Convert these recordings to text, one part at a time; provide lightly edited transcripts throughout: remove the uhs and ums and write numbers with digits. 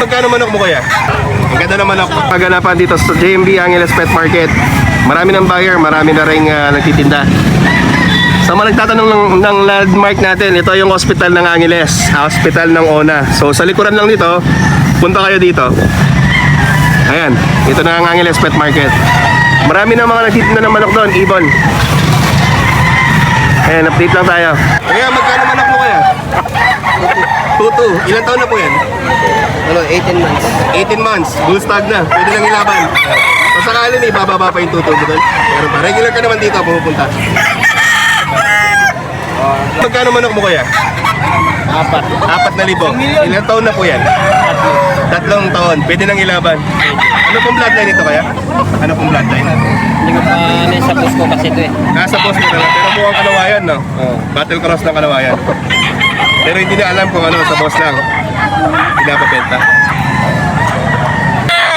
Magkano manok mo kuya? Ang ganda ng manok. Paganapan dito sa JMB Angeles Pet Market. Marami ng buyer, marami na rin nagtitinda. Sa mga nagtatanong ng landmark natin, ito yung hospital ng Angeles, hospital ng ONA. So sa likuran lang dito, punta kayo dito. Ayan, ito na ang Angeles Pet Market. Marami na mga nagtitinda ng manok doon, ibon. Ayan, update lang tayo. Kaya magkano manok mo kaya? Tutu. Ilang taon na po yan? 18 months. 18 months. Bull stag na. Pwede lang ilaban. Kung sakali may bababa pa yung tutu. Pero pa, regular ka naman dito pumupunta. Magkano manok mo kaya? 4,000. Ilang taon na po yan? 3 taon. Pwede nang ilaban. Ano pong bloodline ito kaya? Ano pong bloodline? Hindi ko pa nasa post ko kasi ito eh. Nasa boss mo na lang. Pero mukhang kalawayan, no? Battle cross ng kalawayan. Pero hindi na alam kung ano, sa boss lang. Pinapabenta.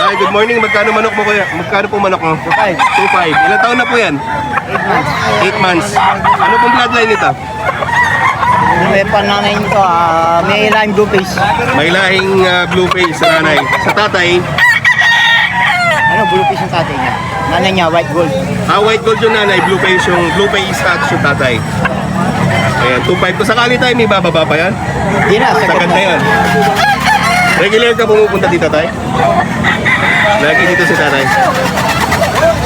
Hi, good morning. Magkano manok mo kuya? Magkano po manok mo? 2.5. 2.5. Ilang taon na po yan? 8 months. Ano pong bloodline nito? May pananay nito, may lime blue face. May lahing blue face sa nanay. Sa tatay, Ano, blue face yung tatay niya. Nanay niya, white gold. white gold yung nanay, blue face at yung tatay. Ayan, 2.5. Kung sakali tayo, may bababa pa yan? Hindi na, Sagad na yan. Regular ka pumupunta dito tayo? Lagi dito si tatay.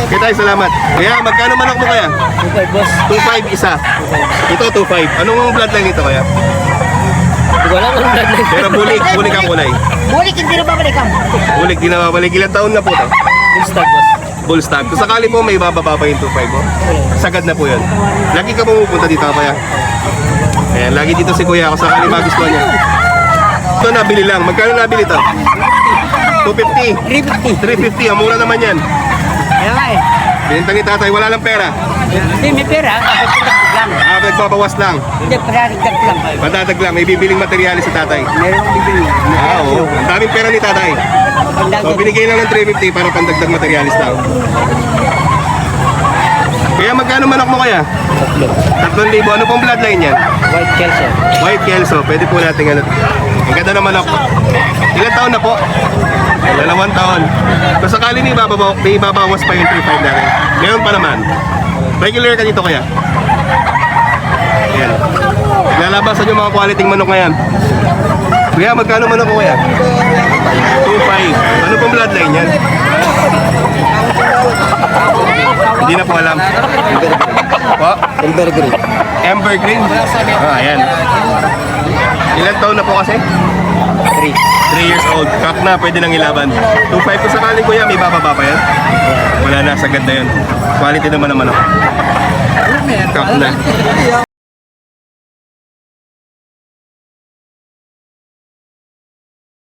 Okay tayo, salamat. Kaya, magkano manok mo kaya? 2.5 boss. 2.5 isa. Ito 2.5. Anong bloodline nito kaya? Hindi ko alam kung bloodline. Pero bulik ang kulay. Bulik, hindi na babalikan. Bulik, di na mabalik. Ilang taon na po to? Full stag boss. Bull stag. Kung sakali po may bababa pa yung 2.5 mo, sagad na po yun. Lagi ka pumupunta dito kaya? Ayan, lagi dito si kuya. Kung sakali magustuhan niya. Ito nabili lang. Magkano nabili ito? 250. 350. 350. Ang mura naman yan. Kaya nga eh. Binenta ni tatay. Wala lang pera. Hindi, may pera. Kapag pinagdag lang. Nagbabawas lang. Hindi, pararigdag lang. Padadag lang. May bibiling materyales sa tatay. Meron akong bibili. Oo. Ang daming pera ni tatay. So binigay lang ng 350 para pandagdag materialis lang. Kaya magkano manok mo kaya? 3,000. Ano pong bloodline yan? White Kelso. White Kelso. Pwede po natin ano. Ang ganda ng manok. Ilang taon na po? 2 taon. Kung sakali may babawas pa yung 3,500 natin. Ngayon pa naman. Regular ka dito kaya? Ayan. Lalabasan yung mga quality manok ngayon. Kaya magkano manok ko kaya? 2.5. Ano pong bloodline yan? Hindi na po alam. Po? Evergreen. Evergreen? Ayan. Ilang taon na po kasi? 3 years old. Kak na, pwede nang ilaban. 2.5 ko sakali kuya, may bababa pa yan? Wala na, sagad na yun. Quality naman naman ako. Kak na.